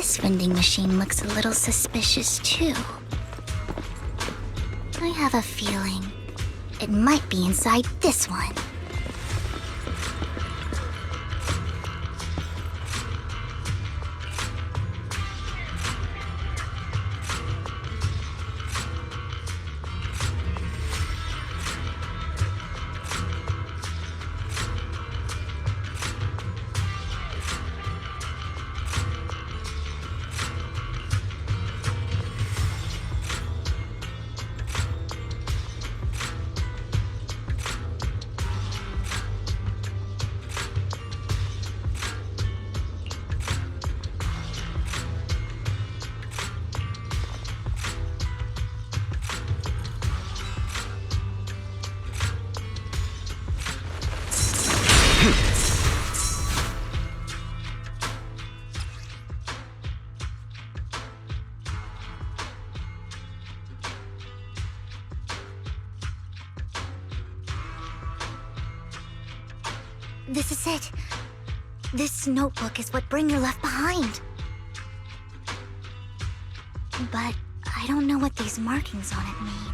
This vending machine looks a little suspicious too. I have a feeling it might be inside this one. This is it. This notebook is what Bringer left behind. But I don't know what these markings on it mean.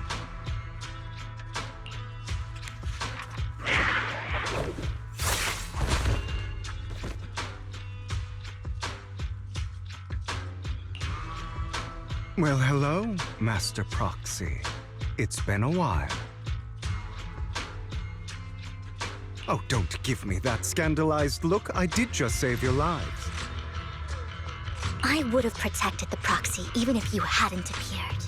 Well, hello, Master Proxy. It's been a while. Oh, don't give me that scandalized look. I did just save your lives. I would have protected the proxy even if you hadn't appeared.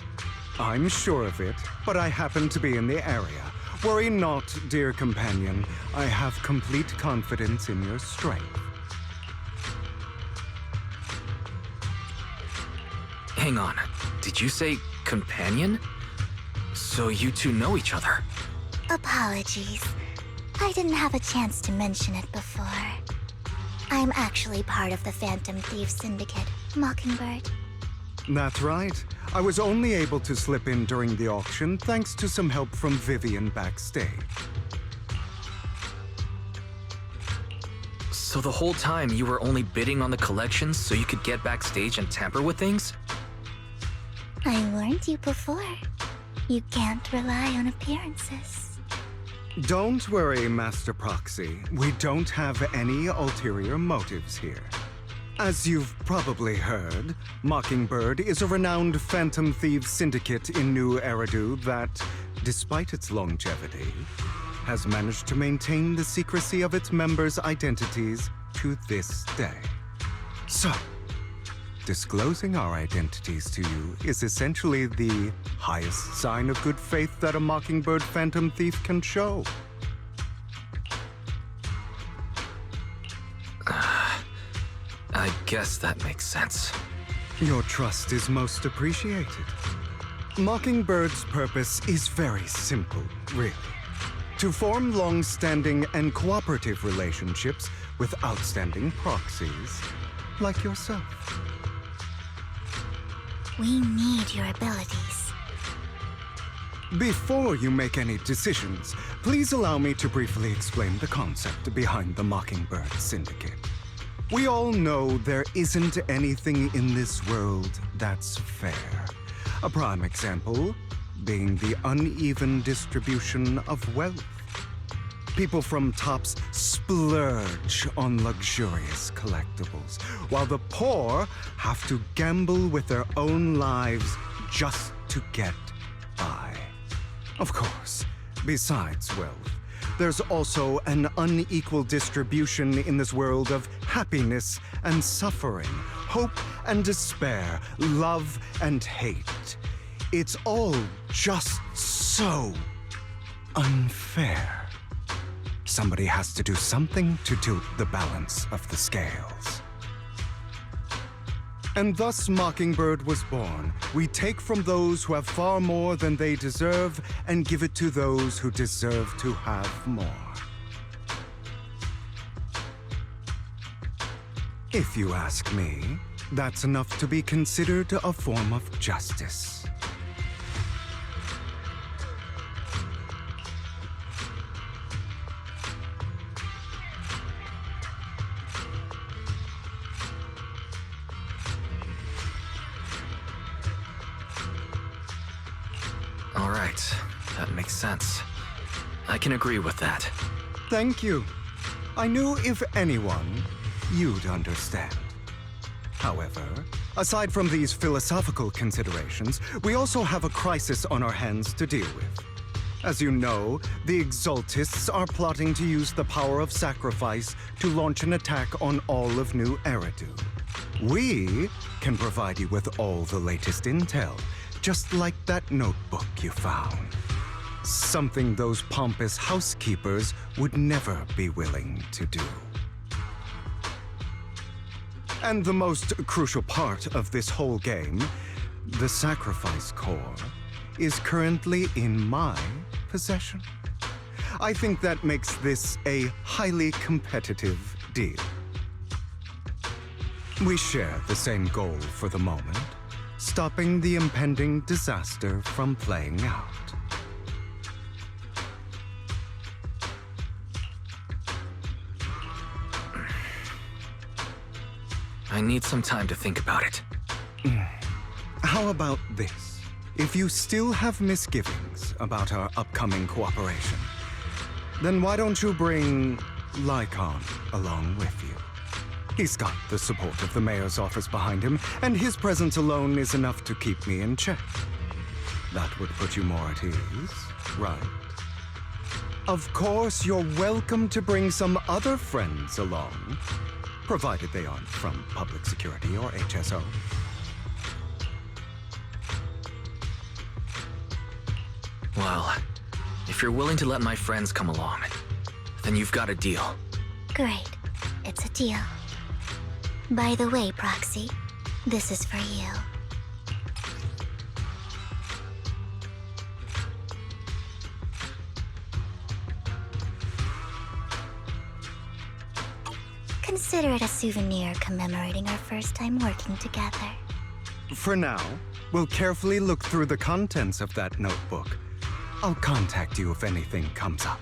I'm sure of it, but I happen to be in the area. Worry not, dear companion. I have complete confidence in your strength. Hang on, did you say companion? So you two know each other? Apologies. I didn't have a chance to mention it before. I'm actually part of the Phantom Thieves Syndicate, Mockingbird. That's right. I was only able to slip in during the auction thanks to some help from Vivian backstage. So the whole time you were only bidding on the collections so you could get backstage and tamper with things? I warned you before. You can't rely on appearances. Don't worry, Master Proxy. We don't have any ulterior motives here. As you've probably heard, Mockingbird is a renowned Phantom Thieves syndicate in New Eridu that, despite its longevity, has managed to maintain the secrecy of its members' identities to this day. So, disclosing our identities to you is essentially the highest sign of good faith that a Mockingbird Phantom Thief can show. I guess that makes sense. Your trust is most appreciated. Mockingbird's purpose is very simple, really. To form long-standing and cooperative relationships with outstanding proxies like yourself. We need your abilities. Before you make any decisions, please allow me to briefly explain the concept behind the Mockingbird Syndicate. We all know there isn't anything in this world that's fair. A prime example being the uneven distribution of wealth. People from tops splurge on luxurious collectibles, while the poor have to gamble with their own lives just to get by. Of course, besides wealth, there's also an unequal distribution in this world of happiness and suffering, hope and despair, love and hate. It's all just so unfair. Somebody has to do something to tilt the balance of the scales. And thus Mockingbird was born. We take from those who have far more than they deserve and give it to those who deserve to have more. If you ask me, that's enough to be considered a form of justice. Right. That makes sense. I can agree with that. Thank you. I knew if anyone, you'd understand. However, aside from these philosophical considerations, we also have a crisis on our hands to deal with. As you know, the Exaltists are plotting to use the power of sacrifice to launch an attack on all of New Eridu. We can provide you with all the latest intel, just like that notebook you found. Something those pompous housekeepers would never be willing to do. And the most crucial part of this whole game, the sacrifice core, is currently in my possession. I think that makes this a highly competitive deal. We share the same goal for the moment, stopping the impending disaster from playing out. I need some time to think about it. How about this? If you still have misgivings about our upcoming cooperation, then why don't you bring Lycon along with you? He's got the support of the mayor's office behind him, and his presence alone is enough to keep me in check. That would put you more at ease, right? Of course, you're welcome to bring some other friends along, provided they aren't from public security or HSO. Well, if you're willing to let my friends come along, then you've got a deal. Great. It's a deal. By the way, Proxy, this is for you. Consider it a souvenir commemorating our first time working together. For now, we'll carefully look through the contents of that notebook. I'll contact you if anything comes up.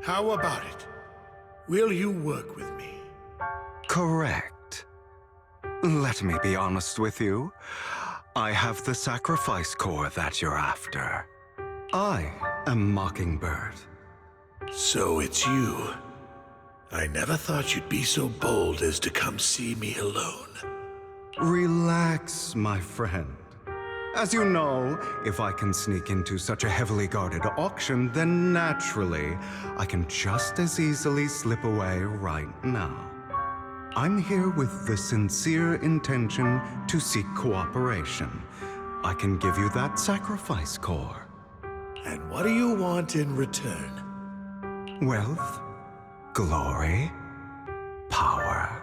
How about it? Will you work with me? Correct. Let me be honest with you. I have the sacrifice core that you're after. I am Mockingbird. So it's you. I never thought you'd be so bold as to come see me alone. Relax, my friend. As you know, if I can sneak into such a heavily guarded auction, then naturally, I can just as easily slip away right now. I'm here with the sincere intention to seek cooperation. I can give you that sacrifice core. And what do you want in return? Wealth, glory, power.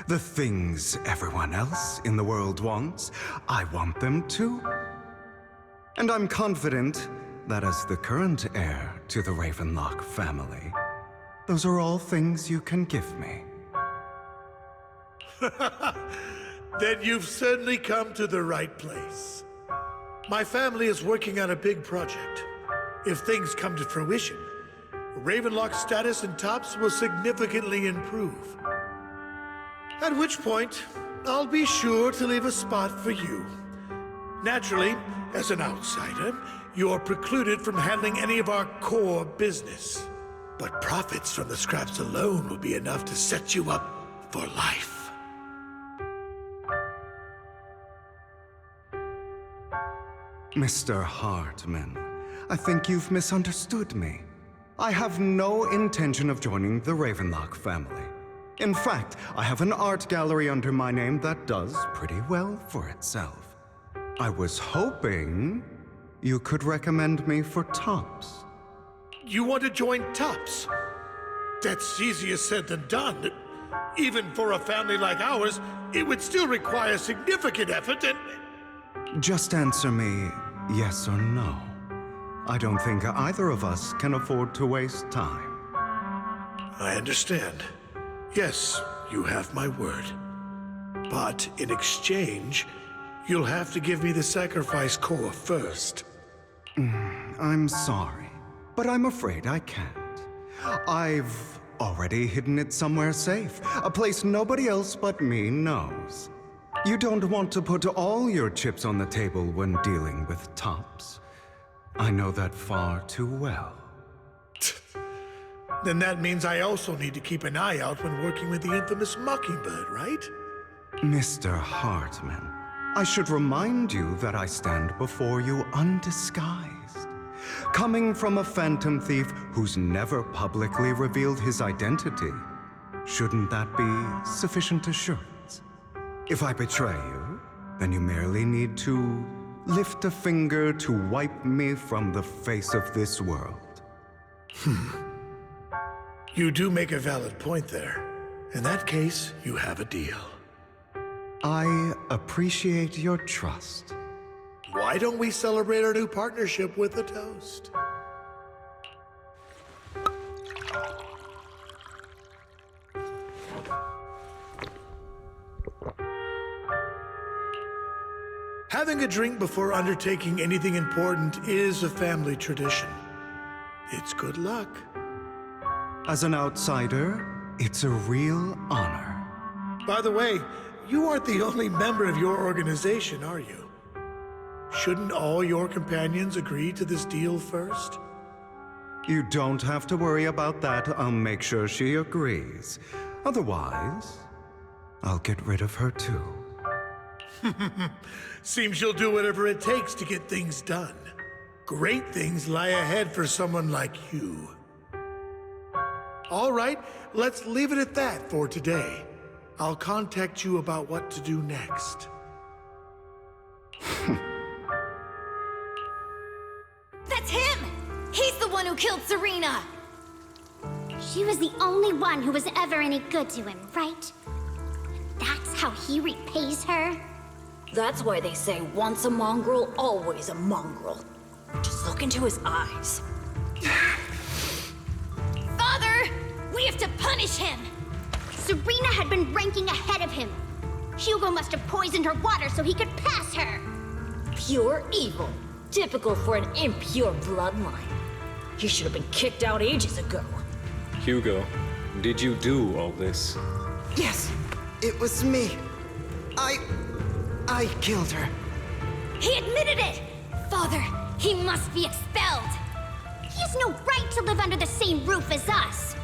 The things everyone else in the world wants, I want them too. And I'm confident that as the current heir to the Ravenlock family, those are all things you can give me. Then you've certainly come to the right place. My family is working on a big project. If things come to fruition, Ravenlock's status in Tops will significantly improve. At which point, I'll be sure to leave a spot for you. Naturally, as an outsider, you're precluded from handling any of our core business. But profits from the scraps alone will be enough to set you up for life. Mr. Hartman, I think you've misunderstood me. I have no intention of joining the Ravenlock family. In fact, I have an art gallery under my name that does pretty well for itself. I was hoping you could recommend me for Tops. You want to join Tops? That's easier said than done. Even for a family like ours, it would still require significant effort and... Just answer me yes or no. I don't think either of us can afford to waste time. I understand. Yes, you have my word. But in exchange, you'll have to give me the sacrifice core first. I'm sorry, but I'm afraid I can't. I've already hidden it somewhere safe, a place nobody else but me knows. You don't want to put all your chips on the table when dealing with Tops. I know that far too well. Then that means I also need to keep an eye out when working with the infamous Mockingbird, right? Mr. Hartman, I should remind you that I stand before you undisguised, coming from a phantom thief who's never publicly revealed his identity. Shouldn't that be sufficient assurance? If I betray you, then you merely need to lift a finger to wipe me from the face of this world. You do make a valid point there. In that case, you have a deal. I appreciate your trust. Why don't we celebrate our new partnership with a toast? Having a drink before undertaking anything important is a family tradition. It's good luck. As an outsider, it's a real honor. By the way, you aren't the only member of your organization, are you? Shouldn't all your companions agree to this deal first? You don't have to worry about that. I'll make sure she agrees. Otherwise, I'll get rid of her too. Seems you'll do whatever it takes to get things done. Great things lie ahead for someone like you. All right, let's leave it at that for today. I'll contact you about what to do next. That's him! He's the one who killed Serena! She was the only one who was ever any good to him, right? That's how he repays her? That's why they say once a mongrel, always a mongrel. Just look into his eyes. Father! We have to punish him! Serena had been ranking ahead of him. Hugo must have poisoned her water so he could pass her. Pure evil. Typical for an impure bloodline. He should have been kicked out ages ago. Hugo, did you do all this? Yes, it was me. I killed her. He admitted it! Father, he must be expelled! He has no right to live under the same roof as us.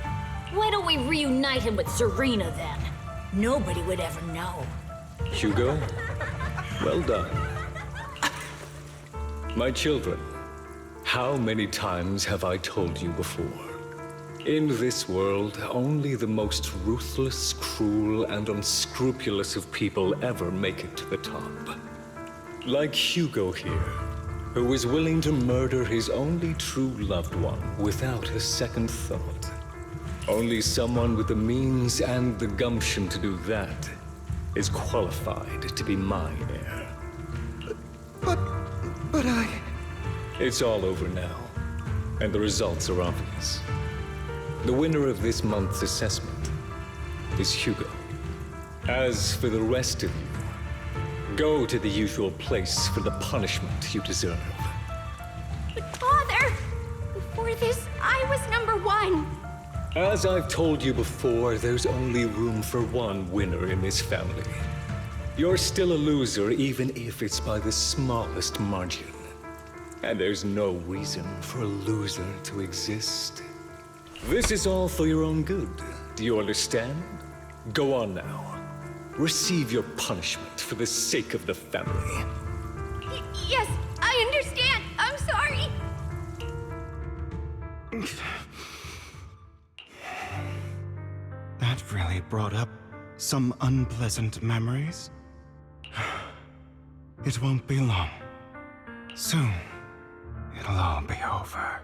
Why don't we reunite him with Serena then? Nobody would ever know. Hugo, well done. My children, how many times have I told you before? In this world, only the most ruthless, cruel, and unscrupulous of people ever make it to the top. Like Hugo here, who was willing to murder his only true loved one without a second thought. Only someone with the means and the gumption to do that is qualified to be my heir. But I... It's all over now, and the results are obvious. The winner of this month's assessment is Hugo. As for the rest of you, go to the usual place for the punishment you deserve. But Father, before this, I was #1. As I've told you before, there's only room for one winner in this family. You're still a loser, even if it's by the smallest margin. And there's no reason for a loser to exist. This is all for your own good. Do you understand? Go on now. Receive your punishment for the sake of the family. Yes, I understand. I'm sorry. That really brought up some unpleasant memories. It won't be long. Soon, it'll all be over.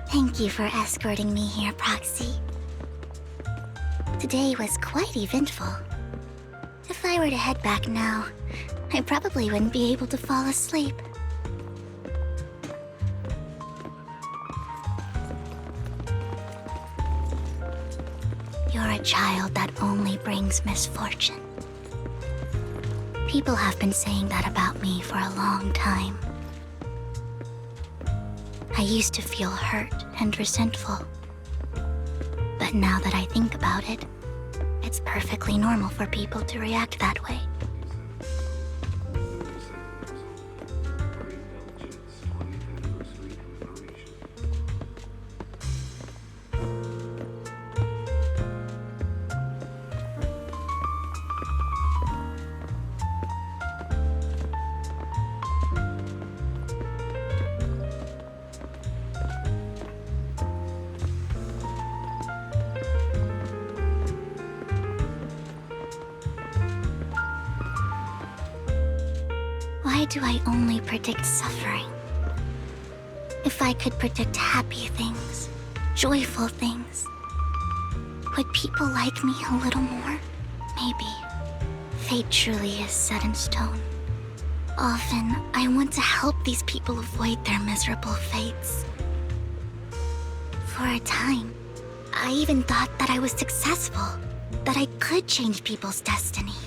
Thank you for escorting me here, Proxy. Today was quite eventful. If I were to head back now, I probably wouldn't be able to fall asleep. You're a child that only brings misfortune. People have been saying that about me for a long time. I used to feel hurt and resentful. But now that I think about it, it's perfectly normal for people to react that way. Why do I only predict suffering? If I could predict happy things, joyful things, would people like me a little more? Maybe. Fate truly is set in stone. Often, I want to help these people avoid their miserable fates. For a time, I even thought that I was successful, that I could change people's destiny.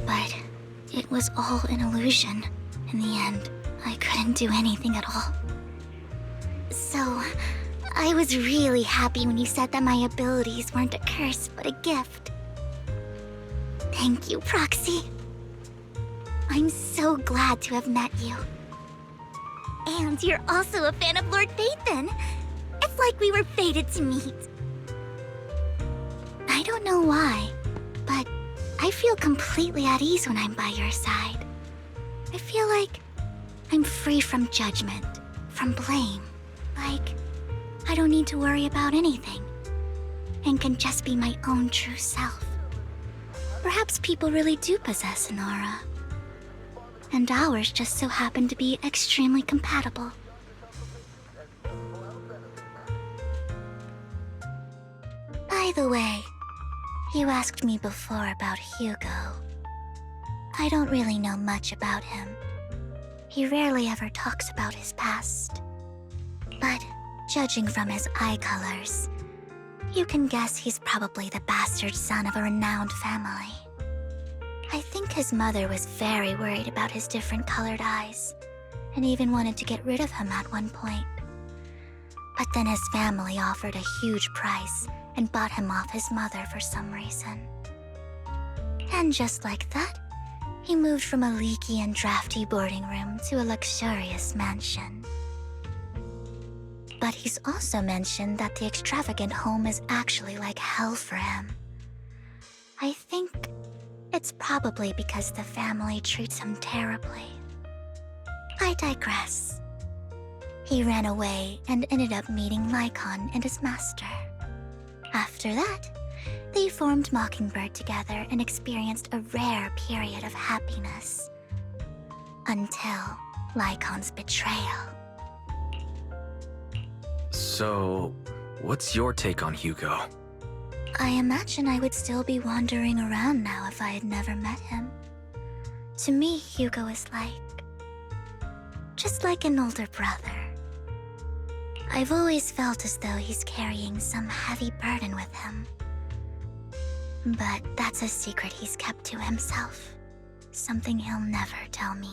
But it was all an illusion. In the end, I couldn't do anything at all. So, I was really happy when you said that my abilities weren't a curse, but a gift. Thank you, Proxy. I'm so glad to have met you. And you're also a fan of Lord Phaethon. It's like we were fated to meet. I don't know why, but I feel completely at ease when I'm by your side. I feel like I'm free from judgment, from blame. Like, I don't need to worry about anything, and can just be my own true self. Perhaps people really do possess an aura, and ours just so happen to be extremely compatible. By the way, you asked me before about Hugo. I don't really know much about him. He rarely ever talks about his past. But judging from his eye colors, you can guess he's probably the bastard son of a renowned family. I think his mother was very worried about his different colored eyes, and even wanted to get rid of him at one point. But then his family offered a huge price and bought him off his mother for some reason. And just like that, he moved from a leaky and drafty boarding room to a luxurious mansion. But he's also mentioned that the extravagant home is actually like hell for him. I think it's probably because the family treats him terribly. I digress. He ran away and ended up meeting Lycon and his master. After that, they formed Mockingbird together and experienced a rare period of happiness. Until Lycon's betrayal. So, what's your take on Hugo? I imagine I would still be wandering around now if I had never met him. To me, Hugo is just like an older brother. I've always felt as though he's carrying some heavy burden with him. But that's a secret he's kept to himself. Something he'll never tell me.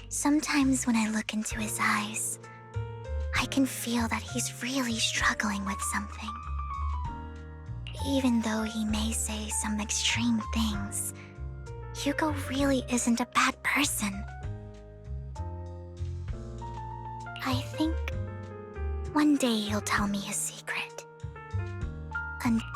Sometimes when I look into his eyes, I can feel that he's really struggling with something. Even though he may say some extreme things, Hugo really isn't a bad person. I think one day he'll tell me his secret. Until